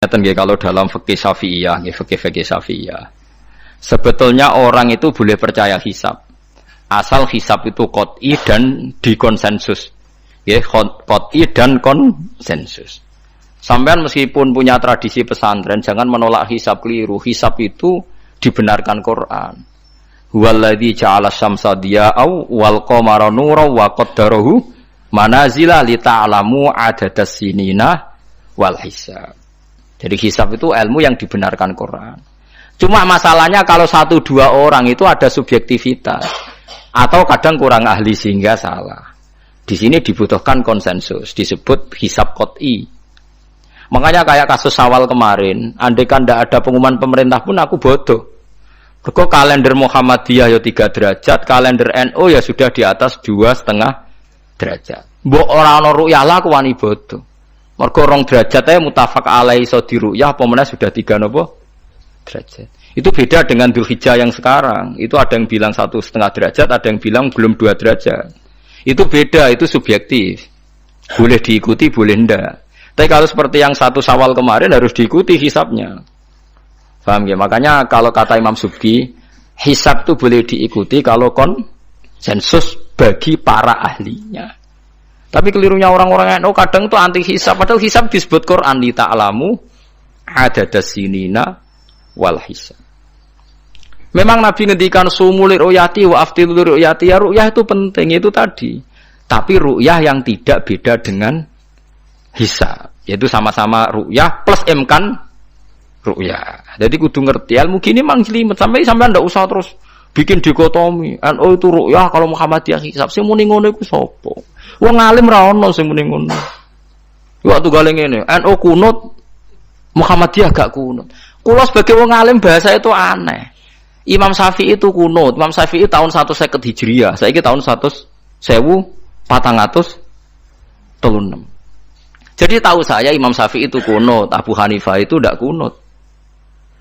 Kalau dalam fikih Syafi'iyah, fikih Syafi'iyah, sebetulnya orang itu boleh percaya hisab, asal hisab itu qot'i dan dikonsensus, ya qot'i dan konsensus. Sampean meskipun punya tradisi pesantren, jangan menolak hisab keliru. Hisab itu dibenarkan Quran. Huwallazi ja'ala syamsa diya'au wal qamara nuran wa qaddarahu manazila li ta'lamu adadas sinina wal hisab. Jadi hisab itu ilmu yang dibenarkan Quran. Cuma masalahnya kalau 1-2 orang itu ada subjektivitas atau kadang kurang ahli sehingga salah. Di sini dibutuhkan konsensus, disebut hisab qot'i. Makanya kayak kasus Syawal kemarin, andai kan tidak ada pengumuman pemerintah pun aku bodoh. Kok kalender Muhammadiyah ya 3 derajat, kalender NU ya sudah di atas 2,5 derajat. Mbok ora ana ru'yah lah aku wani bodoh. Mergo 2 derajat ae mutafaq alaihi iso diruyah apa meneh sudah 3 napa derajat. Itu beda dengan Dzulhijjah yang sekarang. Itu ada yang bilang 1,5 derajat, ada yang bilang belum 2 derajat. Itu beda, itu subjektif. Boleh diikuti, boleh ndak. Tapi kalau seperti yang 1 Syawal kemarin harus diikuti hisabnya. Paham ya? Makanya kalau kata Imam Subki, hisab itu boleh diikuti kalau konsensus bagi para ahlinya. Tapi kelirunya orang-orang NU kadang itu anti hisab, padahal hisab disebut Quran li ta'lamu adadas sinina wal hisab. Memang Nabi ngendikan sumuli ru'yati wa aftilu ru'yati, ya ru'yah itu penting itu tadi. Tapi ru'yah yang tidak beda dengan hisab, yaitu sama-sama ru'yah plus imkan ru'yah. Jadi kudu ngerti ilmu gini mang jelimet sampai ndak usah terus bikin dikotomi. NU itu ru'yah kalau Muhammadiyah hisab. Sing muni ngono iku sapa? Wong alim ra ono sing muni ngono. Waktu gale ngene, NU kunut, Muhammadiyah gak kunut. Kula sebagai wong alim bahasa itu aneh. Imam Syafi'i itu kunut. Imam Syafi'i tahun 150 Hijriah. Saiki tahun 1436. Jadi tahu saya Imam Syafi'i itu kunut, Abu Hanifah itu tidak kunut.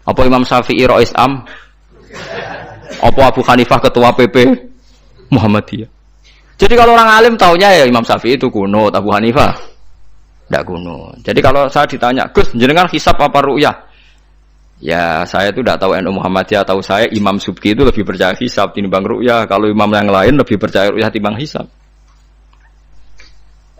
Apa Imam Syafi'i Rais Am? Apa Abu Hanifah ketua PP Muhammadiyah? Jadi kalau orang alim taunya ya Imam Syafi'i itu kunut, Abu Hanifah tidak kunut. Jadi kalau saya ditanya, Gus, jenengan hisab apa ru'yah? Ya saya itu tidak tahu NU Muhammadiyah, tahu saya Imam Subki itu lebih percaya hisab timbang ru'yah. Kalau imam yang lain lebih percaya ru'yah timbang hisab.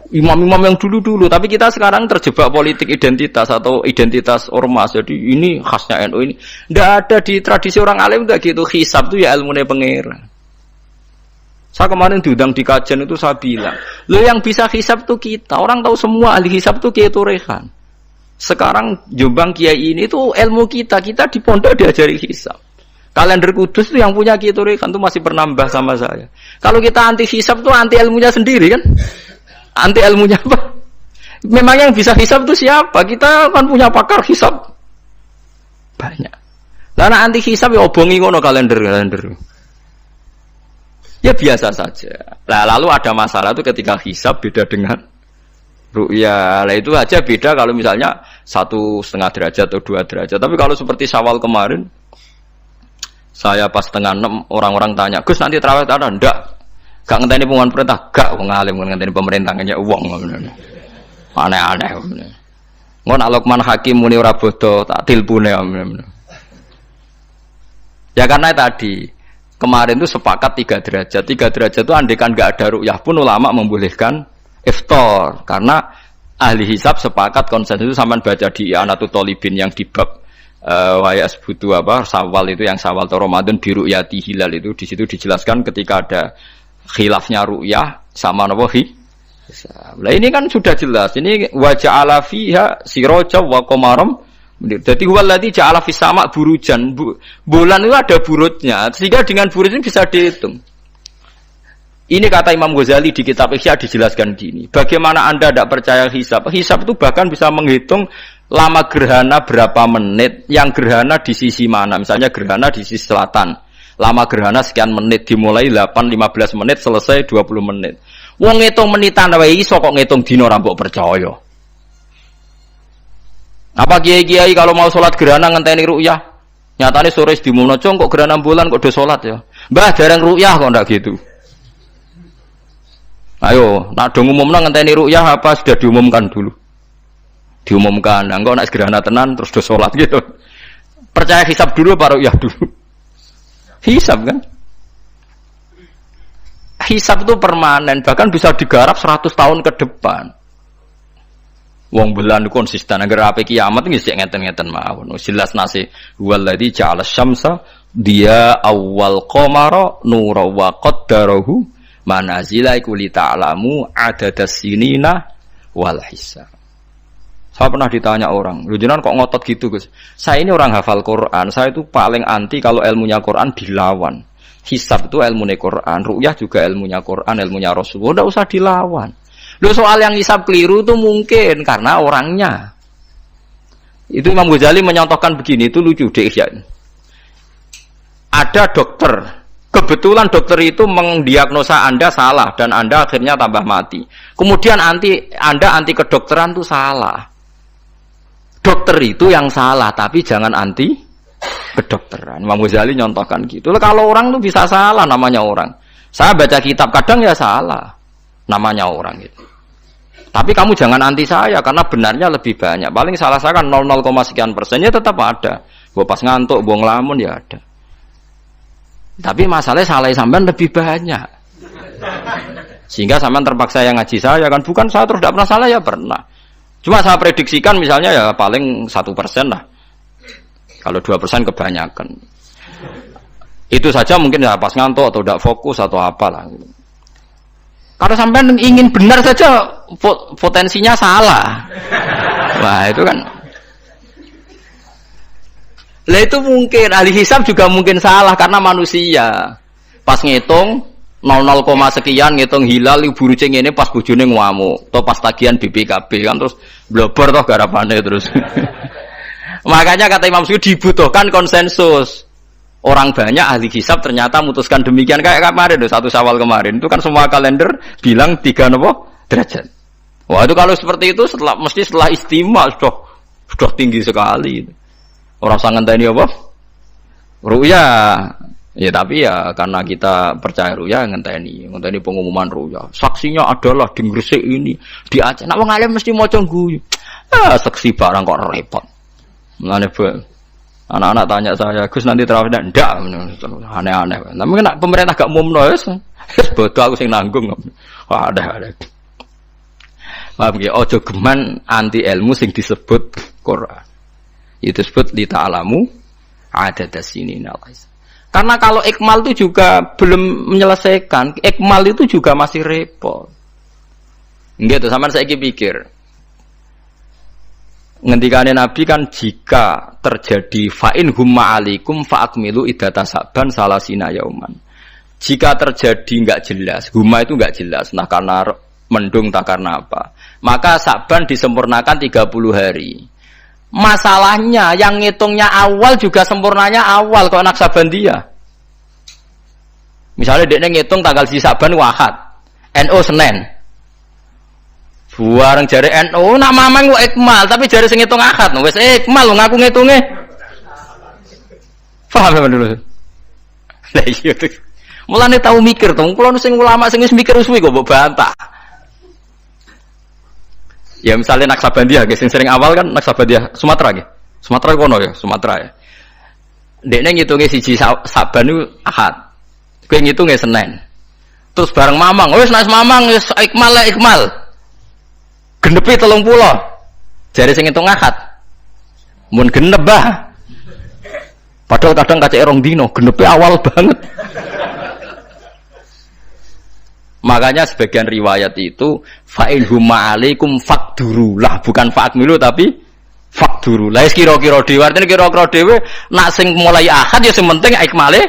Imam-imam yang dulu-dulu, tapi kita sekarang terjebak politik identitas atau identitas ormas. Jadi ini khasnya NU ini. Tidak ada di tradisi orang alim tidak gitu. Hisab itu ya ilmunya pengira. Saya kemarin diundang di kajian itu saya bilang, lo yang bisa hisab itu kita. Orang tahu semua ahli hisab itu Kiai Turehan. Sekarang Jombang Kiai ini itu ilmu kita. Kita di pondok diajari hisab. Kalender Kudus itu yang punya Kiai Turehan itu masih pernambah sama saya. Kalau kita anti hisab itu anti ilmunya sendiri kan? Anti ilmunya apa? Memang yang bisa hisab itu siapa? Kita kan punya pakar hisab banyak. Lah anti hisab ya obongi ngono kalender. Ya biasa saja. Lah lalu ada masalah itu ketika hisab beda dengan ru'yah. Lah itu aja beda kalau misalnya 1,5 derajat atau 2 derajat. Tapi kalau seperti Syawal kemarin, saya pas 5:30 orang-orang tanya, Gus nanti tarawih ada? Ndak. Gak ngenteni pengumuman perintah, gak wong alim ngenteni pemerintah ngene wong ngono. Aneh-aneh ngono. Ngono nek Luqman Hakim muni ora bodo tak tilpune ngono. Ya karena tadi kemarin itu sepakat 3 derajat. 3 derajat itu andekan gak ada ru'yah pun ulama membolehkan iftar karena ahli hisab sepakat konsensus sampean baca di Anatut Thalibin yang di bab wayas butuh Syawal itu yang Syawal atau Ramadan di ru'yati hilal itu di situ dijelaskan ketika ada khilafnya ru'yah sama napa hisab. Lah ini kan sudah jelas. Ini wa ja'ala fiha siraja wa qamaram. Jadi huwallazi ja'ala fis sama' burujan. Bulan itu ada burutnya. Sehingga dengan burut ini bisa dihitung. Ini kata Imam Ghazali di kitab Ihya dijelaskan gini. Bagaimana Anda tidak percaya hisab? Hisab itu bahkan bisa menghitung lama gerhana berapa menit, yang gerhana di sisi mana. Misalnya gerhana di sisi selatan. Lama gerhana sekian menit, dimulai 8-15 menit, selesai 20 menit. Wong ngitung menitan wae iso kok ngitung dina ora mbok percaya. Apa kiai-kiai kalau mau sholat gerhana ngenteni ru'yah? Nyatane sore diumumno kok gerhana bulan kok do sholat ya. Mbah dereng ru'yah kok ndak gitu. Ayo, nak do ngumumno ngenteni ru'yah apa sudah diumumkan dulu? diumumkan. Nah, engko nek gerhana tenan terus do salat gitu. Percaya hisab dulu baru ya dulu. Hisab kan? Hisab itu permanen, bahkan bisa digarap 100 tahun ke depan. Wong belan konsisten agar ape kiamat nggih sik ngeten-ngeten mawon. Jelas nase waladzi ja'ala syamsa dia awal qamara nura wa qaddarahu manazila iku li ta'lamu adadas sinina wal hisab. Saya pernah ditanya orang, "Lho jenengan kok ngotot gitu, Gus?" Saya ini orang hafal Quran, saya itu paling anti kalau ilmunya Quran dilawan. Hisab itu ilmunya Quran, ru'yah juga ilmunya Quran, ilmunya Rasulullah, enggak usah dilawan. Loh soal yang hisab keliru itu mungkin karena orangnya. Itu Imam Ghazali menyontohkan begini, itu lucu deh ya. Ada dokter, kebetulan dokter itu mendiagnosa Anda salah dan Anda akhirnya tambah mati. Kemudian Anda anti kedokteran itu salah. Dokter itu yang salah, tapi jangan anti kedokteran. Imam Ghazali nyontohkan gitu. Kalau orang itu bisa salah, namanya orang. Saya baca kitab kadang ya salah, namanya orang gitu. Tapi kamu jangan anti saya karena benarnya lebih banyak. Paling salah saya kan 0, sekian persennya tetap ada. Gua pas ngantuk, gua ngelamun ya ada. Tapi masalahnya salah sampean lebih banyak. Sehingga sampean terpaksa yang ngaji saya kan, bukan saya terus tidak pernah salah ya pernah. Cuma saya prediksikan misalnya ya paling 1% lah. Kalau 2% kebanyakan. Itu saja mungkin ya pas ngantuk atau tidak fokus atau apalah. Karena sampean ingin benar saja potensinya salah. Wah, itu kan. Lah itu mungkin ahli hisab juga mungkin salah karena manusia. Pas ngitung 0, sekian ngitung hilal ibu rucing ini pas bojone ngamuk atau pas tagihan BPKB kan terus blobor toh garapane terus. Makanya kata Imam Suyuti dibutuhkan konsensus. Orang banyak ahli hisab ternyata memutuskan demikian kayak kemarin 1 Syawal kemarin itu kan semua kalender bilang 3 derajat. Wah itu kalau seperti itu mesti setelah istimewa sudah tinggi sekali. Orang sangat tadi apa? Ru'ya. Ya tapi ya karena kita percaya ru'ya ngenteni pengumuman ru'ya. Saksinya adalah di Gresik ini, di Aceh. Nek wong alim mesti maca guyu. Saksi barang kok repot. Mulane anak-anak tanya saya, "Gus nanti terawih ndak?" Aneh-aneh. Tapi nek pemerintah gak umumno wis bodoh aku sing nanggung. Wah, ada. Paham nggih? Aja geman anti ilmu sing disebut Quran. Itu disebut li ta'lamu adadas sinina. Karena kalau ikmal itu juga belum menyelesaikan, ikmal itu juga masih repot. Nggih to, sampean saiki pikir. Ngendikane Nabi kan jika terjadi fa'in humma alikum fa'akmilu iddata saban salasina yauman. Jika terjadi enggak jelas, humma itu enggak jelas, nah karena mendung tak karena apa, maka saban disempurnakan 30 hari. Masalahnya yang ngitungnya awal juga sempurnanya awal kok Naksabandiyah. Misalnya dia ngitung tanggal si Saban Ahad, NO Senin. Buareng jare NO nak mamang kok ikmal, tapi jare sing ngitung Ahad wis ikmal ngaku ngitunge. Paham sampeyan dulu. Lah iya tuh. Mulane tau mikir to, kula sing ulama sing wis mikir suwi kok mbok bantah. Ya misalnya Naksabandiyah, yang sering awal kan Naksabandiyah Sumatera gitu. Sumatera kono ya, Sumatera ya. Dekne ngitungnya siji Saban itu Ahad. Kowe ngitungnya Senin. Terus bareng mamang, wis nek mamang wis ikmal. Genepi 30. Jare sing ngitung Ahad. Mun genep bah. Padahal kadang kacek rong dino, genepi awal banget. Makanya sebagian riwayat itu fa'in huma alaikum fakduru lah, bukan fa'akmilu tapi fakduru lah. Kira-kira dewe, artinya kira-kira dewe nak sing mulai Ahad ya sing penting ikmale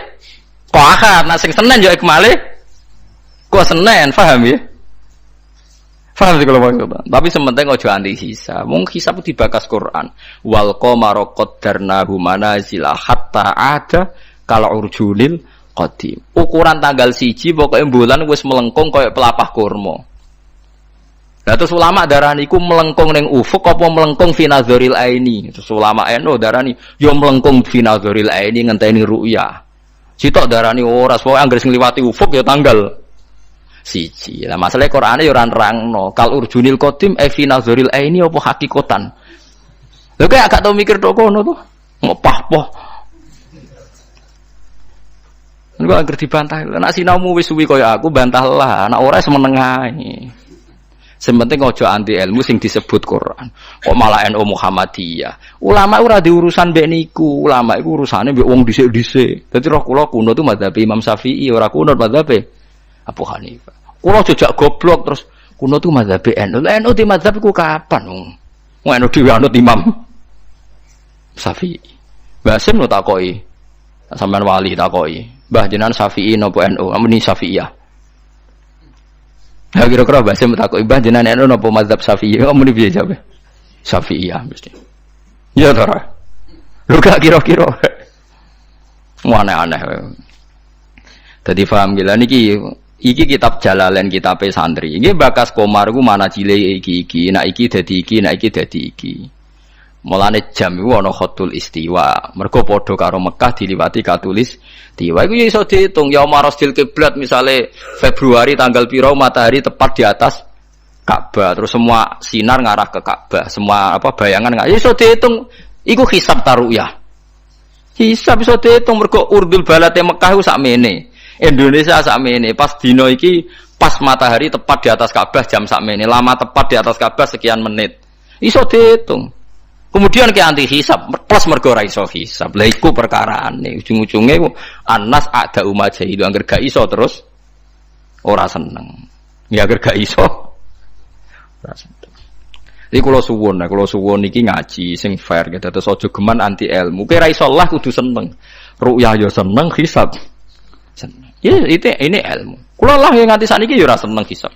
kok Ahad, nak sing Senin ya ikmale kok Senin, paham ya? Paham sih kalau maksudnya. Tapi sementing ojo anti hisab. Wong hisab dibakas Quran. Wal qamara qaddarnahu manazila hatta ada kala urjunil qadim. Ukuran tanggal 1 pokoke bulan wis melengkung koyo pelapah kurma. Lah terus ulama darani iku melengkung ning ufuk apa melengkung fi nazaril aini. Terus ulama eno darani yo melengkung fi nazaril aini ngenteni ru'ya. Sitok darani ora pokoke anggere sing liwati ufuk ya tanggal 1. Lah masalahe Qur'ane yo ora nerangno. Kal urjunil qadim fi nazaril aini apa hakikatan. Lho kayak gak tau mikir tok kono tuh. Ngopah-poh. Niku anggere dibantah. Nek sinaumu wis suwi kaya aku bantahlah, nek ora semeneng ae. Sing penting aja anti ilmu sing disebut Quran. Kok malah NU Muhammadiyah. Ulama ora diurusan mbek niku. Ulama iku urusane mbek wong dhisik-dhisik. Dadi roh kula kuno tu mazhab Imam Syafi'i, ora kuno mazhab Abu Hanifah. Kula jejak goblok terus kuno tu mazhab NU. NU di mazhab iku kapan wong? Wong NU dhewe anut Imam Syafi'i. Mbah Sim no takoki. Sampeyan wali takoki. Mbah jenengan Syafi'i napa NU? Amuni Syafi'iyah. Ya kira-kira Mbah Sim takoki Mbah jenengan NU napa mazhab Syafi'i? Amuni piye jawab? Syafi'iyah mesti. Ya ta ora? Lho gak kira-kira. Aneh-aneh. Dadi paham gila niki kitab Jalalain kitab santri. Iki bakas Komar ku mana cilik iki. Nek iki dadi iki, nek iki dadi iki. Mulane jam iku ana khatul istiwa. Mergo padha karo Mekah diliwati katulis istiwa. Iku ya iso diitung ya marasdil kiblat misale Februari tanggal piro matahari tepat di atas Ka'bah. Terus semua sinar ngarah ke Ka'bah. Semua bayangan iso diitung. Iku hisab taruyah. Hisab iso diitung mergo urdul balate Mekah iku sakmene. Indonesia sakmene. Pas dino iki pas matahari tepat di atas Ka'bah jam sakmene. Lama tepat di atas Ka'bah sekian menit. Iso diitung. Kemudian ke anti hisab plus mergo ra iso hisab. Lha iku perkaraane ujung-ujunge anas ada umat jahil angger gak iso terus ora seneng. Ya angger gak iso ora seneng. Iki kula suwun iki ngaji sing fair gitu terus aja geman anti ilmu. Ki ra iso lah kudu seneng. Ru'yah ya seneng, hisab seneng. Ya ini ilmu. Kula lah yang nganti sakniki ya ora seneng hisab.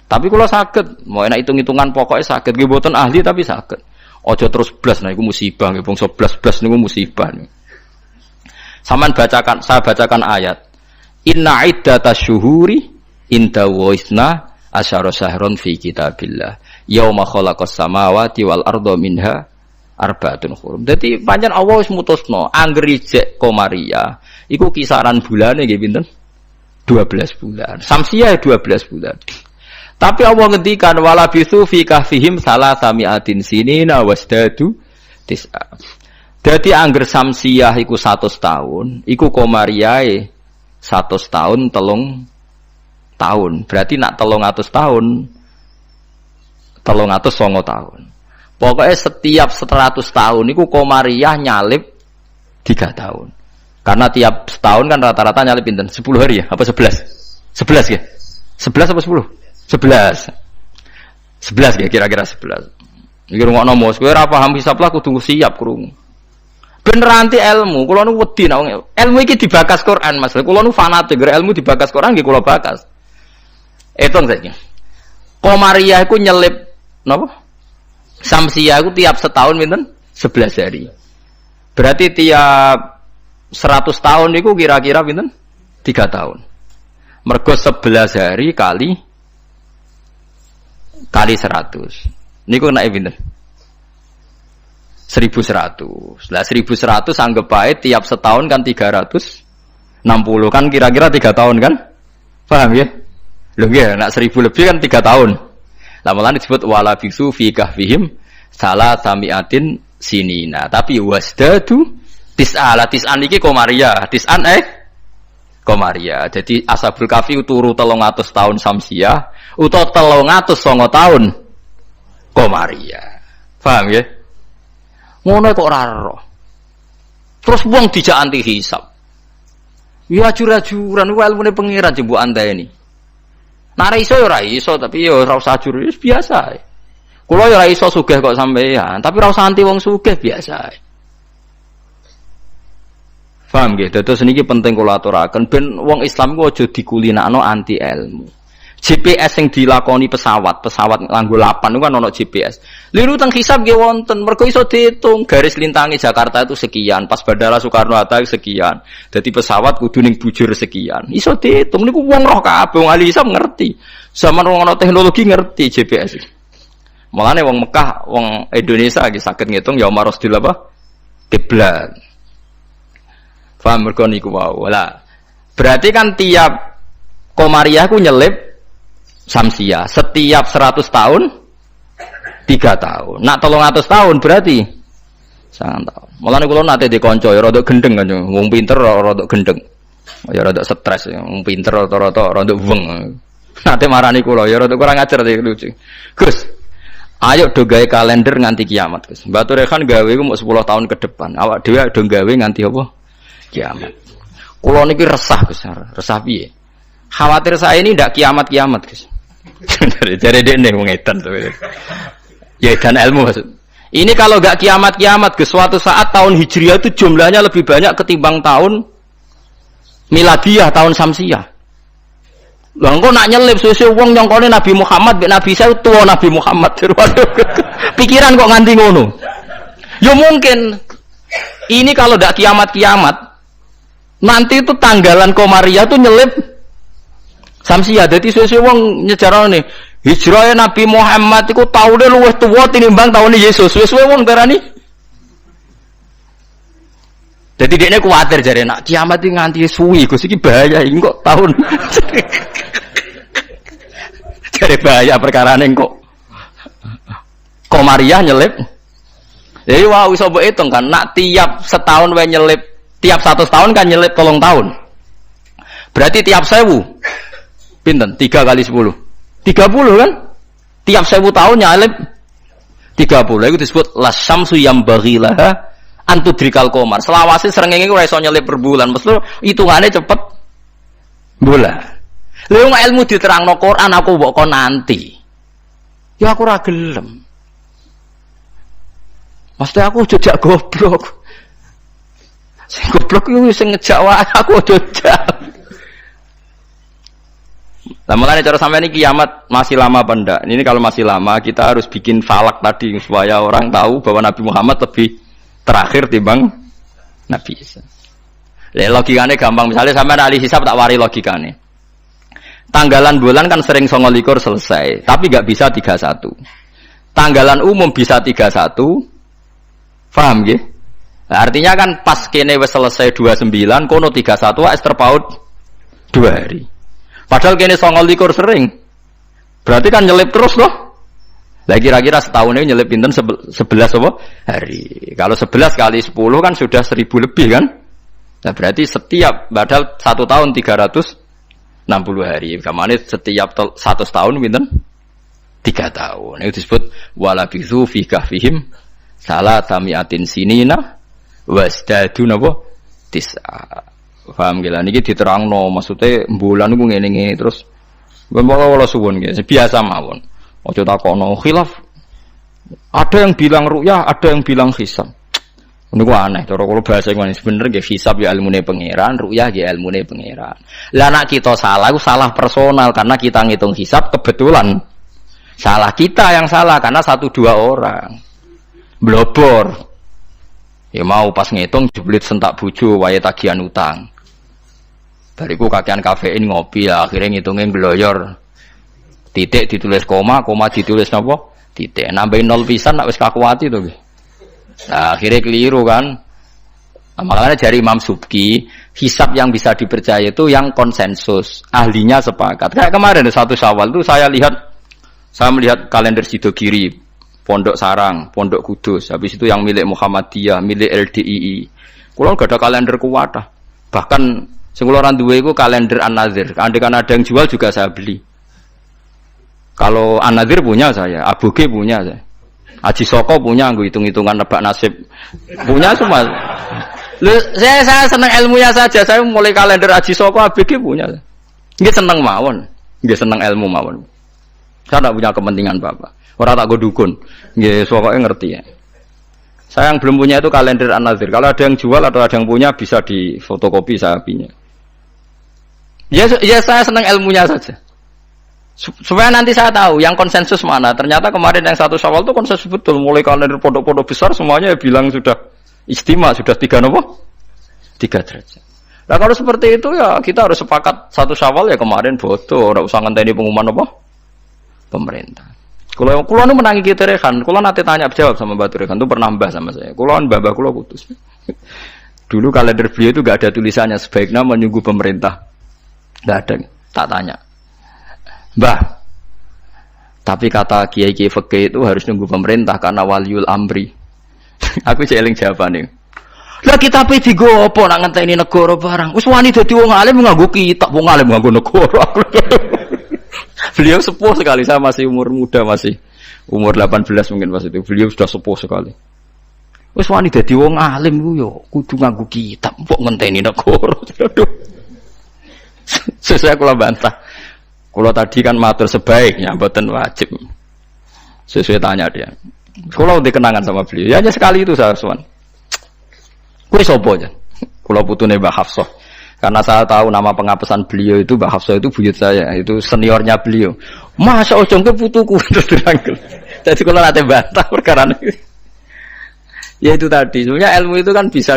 Tapi kula saged, mau enak hitung-hitungan pokoknya saged. Nggih mboten ahli tapi saged. Ojo terus blas, nah itu musibah, bangsa blas niku musibah. Saya bacakan ayat. Inna iddatash syuhuri inda waisna asyara syahron fi kitabillah. Yauma khalaqas samawati wal arda minha arba'atun hurum. Dadi pancen Allah wis mutusno, angger ijek Komariah, iku kisaran bulane nggih pinten? 12 bulan. Samsiah 12 bulan. Tapi Allah ngendikan wala bisu fi kahfihim salasami'atin sinina wasdadu tis'a. Dadi angger samsiah iku 100 tahun, iku Komariae 100 tahun 3 tahun. Berarti nak 300 tahun 309 tahun. Pokoknya setiap 100 tahun iku Komariah nyalip 3 tahun. Karena tiap setahun kan rata-rata nyalip pinten? 10 hari ya? Apa 11? 11 ya? 11 apa 10? 11 ya kira-kira 11. Iki rungokno mos kowe ora paham hisab lah kudu siap krungu. Ben ranti ilmu, kula nu wedi nek ilmu iki dibakas Quran Mas. Kula nu fanatik ilmu dibakas Quran nggih kula bakas. Hitung saja. Komariah iku nyelip napa? Samsiah iku tiap setahun pinten? 11 hari. Berarti tiap 100 tahun iku kira-kira pinten? 3 tahun. Mergo 11 hari kali 100. Niku naik pinten? 1100. Lah 1100 anggap bae tiap setahun kan 360 kan kira-kira 3 tahun kan? Paham ya? Lho nggih, nek 1000 lebih kan 3 tahun. Lah malah disebut wala bisu fi kahfihim salasami'atin sinina. Tapi wasdadu tis'an iki Komariah. Tis'an Komariah. Jadi Ashabul Kahfi turu 300 tahun Samsiah utawa 309 tahun Komariah. Paham ya? Ngono kok ora roh. Terus wong dijak anti hisab. Ya ajur-ajuran ku ilmune pengiran jembuk anteni. Nek ora iso ya ora iso, tapi ya ora usah ajur, wis biasa ae. Kula ya ora iso sugih kok sampeyan, tapi ora usah anti wong sugih biasa ae. Paham nggih? Dados niki penting kula aturaken ben wong Islam ku aja dikulinakno anti ilmu. GPS yang dilakoni pesawat nganggo 8 itu kan ono GPS. Liru teng hisab nggih wonten, mergo iso diitung garis lintangi Jakarta itu sekian, pas Bandara Soekarno-Hatta sekian. Jadi pesawat kudu ning bujur sekian. Iso diitung niku wong roh kabeh, wong ahli hisab ngerti. Zaman wong ono teknologi ngerti GPS. Mulane wong Mekah, wong Indonesia iki saged ngitung ya marasdil apa? Kiblat. Paham mergo niku wae. Lah, berarti kan tiap Komariah ku nyelip Samsiah setiap 100 tahun 3 tahun. Nak 300 tahun berarti 9 tahun. Mulane kula nate dikonco ya rada gendeng kan, wong pinter rada gendeng. Ya rada stres, wong pinter rata-rata rada weng. Nate marani kula ya rada kurang ajar iki lucu. Gus, ayo do gawe kalender nganti kiamat, Gus. Mbak Turekan gawe ku mau 10 tahun ke depan. Awak dhewe do gawe nganti apa? Kiamat. Kula niki resah, Gus. Resah piye? Khawatir saya ini ndak kiamat-kiamat, Gus. Jare dekne wong edan to. Ya edan ilmu maksud. Ini kalau enggak kiamat-kiamat, Gus, suatu saat tahun Hijriah itu jumlahnya lebih banyak ketimbang tahun Miladiah, tahun Samsiah. Lah engko nak nyelip suwe-suwe wong nyongkone Nabi Muhammad mek Nabi saya tua Nabi Muhammad. Pikiran kok nganti ngono. Ya mungkin. Ini kalau enggak kiamat-kiamat, nanti itu tanggalan Komariah tuh nyelip Samsiah. Dadi suwe-suwe wong nyejarane hijrah Nabi Muhammad iku taune luwih tuwa tinimbang taune Yesus. Suwe-suwe wong darani. Dadi dekne kuwatir jare nak kiamat iki nganti suwi Gus iki bahaya iki kok tahun. Jare bahaya perkarane kok Komariah nyelip. Jadi wah iso mbok hitung kan nak tiap setahun wae nyelip, tiap 100 tahun kan nyelip 3 tahun. Berarti tiap 1000 pinten? 3 kali 10. 30 kan? Tiap 1000 tahun nyalip 30. Itu disebut lasyamsu yambaghilaha antudrikal qamar. Selawase srengenge ora iso nyelip per bulan. Mesti hitungane cepet bulan. Lha wong ilmu diterangno Quran aku mbok kon nanti. Ya aku ora gelem. Mesti aku jejak goblok. Sing goblok iku sing ngejak wae aku jejak. Lah makanya cara sampai ini kiamat masih lama apa enggak? Ini kalau masih lama kita harus bikin falak tadi supaya orang tahu bahwa Nabi Muhammad lebih terakhir timbang Nabi Isa. Logikanya gampang, misalnya sampai ahli hisab tak wari logikanya. Tanggalan bulan kan sering 29 selesai, tapi enggak bisa 31. Tanggalan umum bisa 31. Paham nggih? Nah, artinya kan pas kene wis selesai 29 kono 31 wis terpaut 2 hari. Padahal kene 29 sering. Berarti kan nyelip terus loh. Lah kira-kira setahun ini nyelip pinten 11 apa? Hari. Kalau 11 kali 10 kan sudah 1000 lebih kan? Nah berarti setiap padahal 1 tahun 360 hari. Kamane setiap 100 tahun pinten? 3 tahun. Itu disebut walabithu fi kahfihim salatamiatin sinina wasdadu napa? Tis'a. Paham gila niki diterangno maksudnya bulan niku ngene-ngene terus kula suwun nggih biasa mawon aja takono khilaf ada yang bilang ru'yah ada yang bilang hisab niku aneh cara kula bahasa ngene sebenarnya nggih hisab ya ilmune pangeran ru'yah ya ilmune pangeran lah nek kita salah itu salah personal karena kita ngitung hisab kebetulan salah kita yang salah karena 1-2 orang blobor ya mau pas ngitung jeblit sentak bojo wae tagihan utang. Bariku kakean kafein ngopi ya akhirnya ngitungin gloyor. Titik ditulis koma, koma ditulis napa? Titik. Nambahin 0 pisan nek wis kakuati to nggih. Nah, akhirnya keliru kan. Nah, makanya dari Imam Subki, hisab yang bisa dipercaya itu yang konsensus, ahlinya sepakat. Kayak kemarin 1 Syawal itu saya melihat kalender Sidogiri, Pondok Sarang, Pondok Kudus, habis itu yang milik Muhammadiyah, milik LDII. Kulo gak ada kalender kuwatah. Bahkan sing kula ora duwe iku kalender An-Nadzir. Andaikan ada yang jual juga saya beli. Kalau An-Nadzir punya saya, Aboge punya saya. Haji Soko punya, nggo hitung-hitungan nebak nasib. Punya semua. Saya senang ilmunya saja. Saya mulai kalender Haji Soko, Aboge punya. Nggih seneng mawon. Nggih seneng ilmu mawon. Saya tidak punya kepentingan Bapak. Ora tak go dukun. Nggih pokoke ngerti ya. Saya yang belum punya itu kalender An-Nadzir. Kalau ada yang jual atau ada yang punya bisa di fotokopi saya punya. Ya saya senang ilmunya saja. Supaya nanti saya tahu yang konsensus mana. Ternyata kemarin yang 1 Syawal itu konsensus betul. Mulai kalender pondok-pondok besar semuanya bilang sudah istimewa, sudah 3 derajat. Nah kalau seperti itu ya kita harus sepakat 1 Syawal ya kemarin bodoh. Ora usah ngenteni pengumuman apa? Pemerintah. Kalau nu menangi kita rekan, kalau nanti tanya jawab sama Mbak Rekan itu pernah mbah sama saya. Kalau mbah kulo putus. Dulu kalender beliau itu gak ada tulisannya sebaiknya menunggu pemerintah. Gak ada, tak tanya. Mbah, tapi kata kiai-kiai fikih itu harus nunggu pemerintah karena waliul amri. Aku jeling jawabane. Lah kitabe digo apa nak ngenteni negara barang. Wis wani dadi wong alim nganggo kitab, wong alim nganggo negara. Beliau sepuh sekali, saya masih umur muda, masih umur 18 mungkin pas itu. Beliau sudah sepuh sekali. Wis wani dadi wong alim ku yo kudu nganggo kitab, kok ngenteni negara. Sesuai kula bantah. Kula tadi kan matur sebaiknya, mboten wajib. Sesuai tanya dia. Kula udah kenangan sama beliau. Ya hanya sekali itu saya sowan. Kowe sapa aja? Kula putune Mbah Hafsah. Karena saya tahu nama pengapesan beliau itu Mbah Hafsah itu buyut saya, itu seniornya beliau. Masa ojong ke putuku terus dirangkul. Jadi kula nate bantah perkara niku. Ya itu tadi. Sebenarnya ilmu itu kan bisa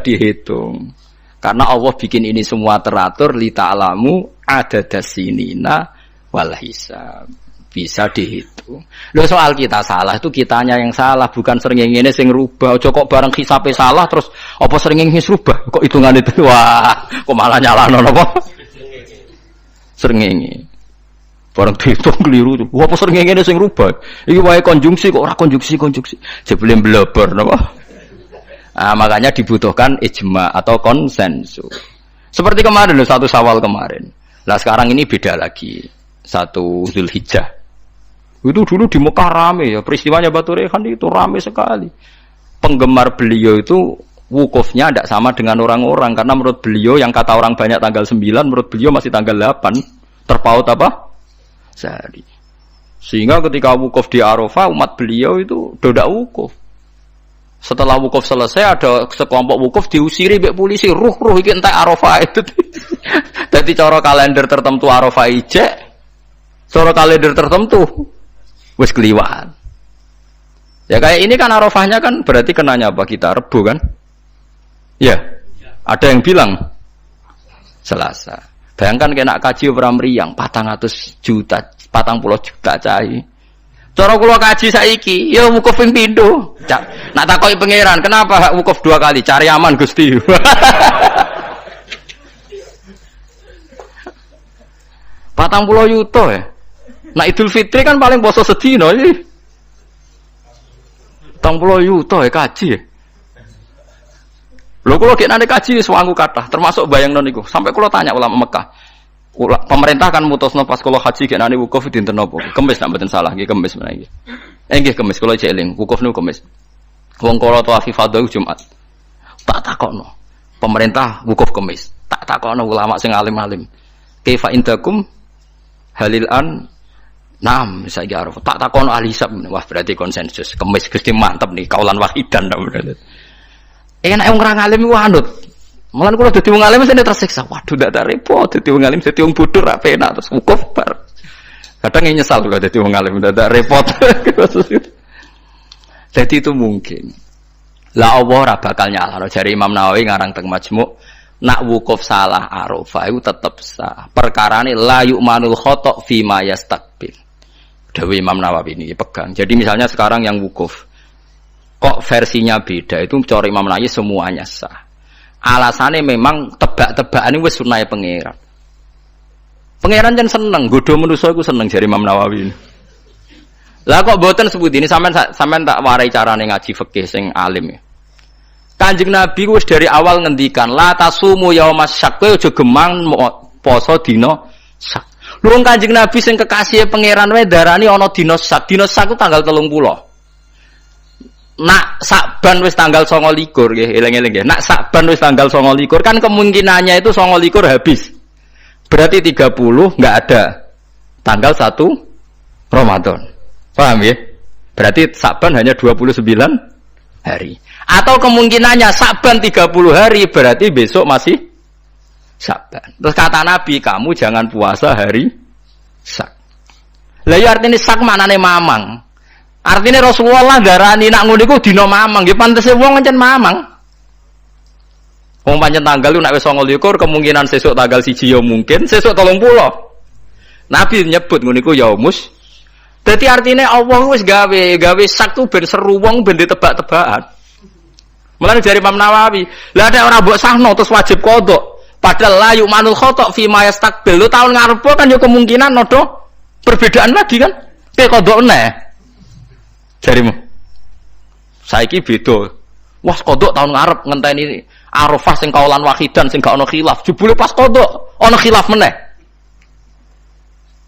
dihitung. Karena Allah bikin ini semua teratur li ta'lamu adadasinina wal hisab. Bisa dihitung. Loh soal kita salah itu kitanya yang salah, bukan srengenge sing rubah. Aja kok bareng hisabe salah terus apa srengenge rubah? Kok hitungan itu wah, kok malah nyalahno napa? Srengenge. Bareng dihitung keliru. Wah apa srengenge sing rubah? Iki wae konjungsi kok ora konjungsi. Jebule blebor napa? Nah, makanya dibutuhkan ijma atau konsensus. Seperti kemarin loh, 1 Syawal kemarin. Nah sekarang ini beda lagi. 1 Zulhijjah. Itu dulu di Mekah rame ya, peristiwanya Batu Rehan itu rame sekali. Penggemar beliau itu wukufnya tidak sama dengan orang-orang, karena menurut beliau yang kata orang banyak tanggal 9, menurut beliau masih tanggal 8, terpaut apa? Sehari. Sehingga ketika wukuf di Arafah, umat beliau itu dodak wukuf. Setelah wukuf selesai, ada sekelompok wukuf diusiri oleh polisi, ruh iki entek Arafah itu. Jadi cara kalender tertentu Arafah ijek, cara kalender tertentu wis keliwaan. Ya kayak ini kan Arafahnya kan berarti kenanya apa kita? Rebo kan? Ya. Ada yang bilang Selasa. Bayangkan kena kaji ora mriyang 400 juta, 40 juta cai. Cara kula kaji saiki, ya wukuf ping pindho. Nak takoki pangeran, kenapa hak wukuf 2 kali? Cari aman Gusti. 40 yuta ya. Nah Idul Fitri kan paling poso sedina iki. 40 yuta ya kaji. Lho kula gek nane kaji wis wangu kathah, termasuk bayangno niku. Sampai kula tanya ulama Mekah. Pemerintah kan mutusno pas kula haji gek nane wukuf dinten napa? Kemis nek mboten salah nggih kemis menawa nggih. Nggih kemis kula cek eling, wukuf niku kemis. Wong kala tawaf ifadah Jumat. Tak takokno. Pemerintah wukuf kemis. Tak takokno ulama sing alim-alim. Kaifa indakum halil an Naam, saya Arafah. Tak takon ahli hisab. Wah, berarti konsensus. Kemis Gusti mantep nih, kaulan wahidan ta berarti. Nek wong ora ngalim iku anut. Mulan kula dadi wong alim mesti tersiksa. Waduh, ndak repot dadi wong alim dadi wong bodoh ra penak terus wukuf bar. Kadang nyesal kula dadi wong alim ndak repot. Jadi itu mungkin. Lah Allah ora bakal nyalahno jare Imam Nawawi ngarang teng Majmu'. Nak wukuf salah Arafah itu tetep sah. Perkarane la yu'manul khata' fi ma yastaqbil. Dewi Imam Nawawi ini pegang. Jadi misalnya sekarang yang wukuf, kok versinya beda, itu cara Imam Nawawi semuanya sah. Alasannya memang tebak-tebakan ini wis sunnahe pangeran. Pangeran jan seneng, godho manusa iku seneng jare Imam Nawawi. Lah kok mboten sebut ini sampean tak warai carane ngaji fikih sing alim ya. Kanjeng Nabi wis dari awal ngendikan la tasumu yaumas syak, kowe aja gemang poso dina syak. Lho Kanjeng Nabi sing kekasih pangeran wae darani ana dina syak. Dina syak ku tanggal 30. Nak Sakban wis tanggal 29 nggih, eling-eling nggih. Nak Sakban wis tanggal 29 kan kemungkinannya itu 29 habis. Berarti 30 enggak ada. Tanggal 1 Ramadan. Paham ya? Berarti Sakban hanya 29 hari. Atau kemungkinannya Sakban 30 hari berarti besok masih Sakban. Terus kata Nabi, kamu jangan puasa hari Sak. Lah ya artine Sak maknane mamang. Artine Rasulullah darani nak ngono iku dina mamang, nggih pantese wong pancen mamang. Wong pancen tanggal lu nek wis 29 kemungkinan sesuk tanggal 1 ya mungkin, sesuk 30. Nabi nyebut ngono iku yaumus. Dadi artine Allah wis gawe Sak tu ben seru wong ben ditebak-tebakan. Mulane dari Imam Nawawi, lah ada orang mbok sahno terus wajib qodho. Padahal la yu'manul khata' fi ma yastaqbil. Lu tahun ngarep kan yo kemungkinan nodo perbedaan lagi kan. Ke qodho neh. Jarimu. Saiki beda. Wah, kodok tahun ngarep ngenteni Arafah sing kaulan wahidan sing gak ono khilaf. Jebule pas kodok ono khilaf meneh.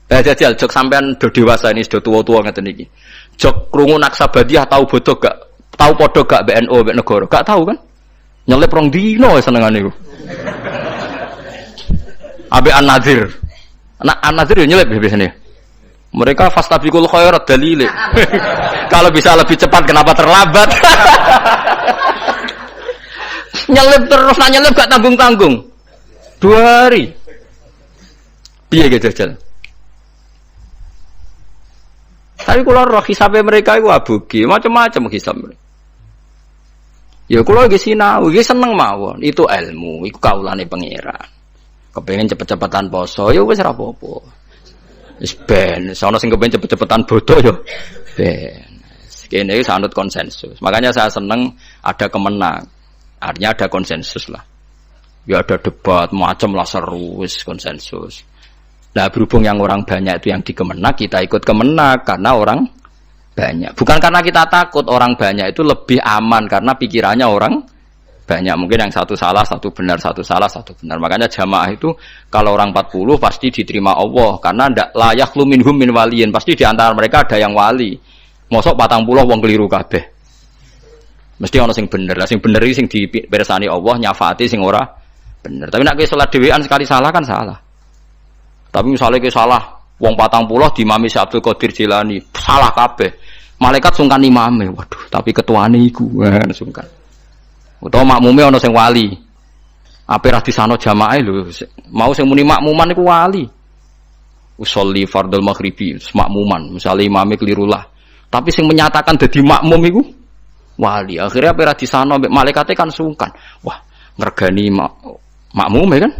Jajal jok sampean do dewasa ini sudah tua-tua ngeten iki. Jok krungu Naksabandiyah tahu bodoh gak? Tahu podo gak BNO mbek negara? Gak tahu kan? Nyelip rong dino senengane iku. Abe An-Nadzir. An-Nadzir yo nyelip biasanya. Mereka fastabiqul khairat dalile. Kalau bisa lebih cepat kenapa terlambat? Nyelip terus, nah nyelip gak tanggung-tanggung. 2 hari. Piye ge jajal? Tapi kula roh hisabe mereka iku abugi, macam-macam hisab mereka. Ya kula ge sinau, ge seneng mawon. Itu ilmu, iku kaulane pangeran. Kepengin cepet-cepetan poso, ya wis ora apa-apa. Wis ben, sono sing kepengin cepet-cepetan bodoh ya. Ben. Kene iki sanut konsensus. Makanya saya seneng ada kemenang. Artinya ada konsensus lah. Ya ada debat macam lah seru, wis konsensus. Nah berhubung yang orang banyak itu yang di Kemenak, kita ikut Kemenak karena orang banyak. Bukan karena kita takut orang banyak itu lebih aman karena pikirannya orang banyak. Mungkin yang satu salah, satu benar, satu salah, satu benar. Makanya jamaah itu kalau orang 40 pasti diterima Allah karena ndak layak lu minhum min waliyin. Pasti di antara mereka ada yang wali. Mosok 40 wong keliru kabeh. Mesti ana sing bener. Lah sing bener iki sing dipirsani Allah nyafaati sing ora bener. Tapi nek kowe salat dhewean sekali salah kan salah. Tapi misalnya kowe salah wong 40 diimami Syekh Abdul Qadir Jilani, salah kabeh. Malaikat sungkan imame. Waduh, tapi ketuane iku sungkan. Utawa makmume ana sing wali. Ape ra disano jamaah lho. Mau sing muni makmuman iku wali. Usolli fardhul maghribi, makmuman. Misale imame keliru lah. Tapi sing menyatakan dadi makmum iku wali. Akhirnya ape ra disano mbek malaikate kan sungkan. Wah, ngregani makmum ya kan?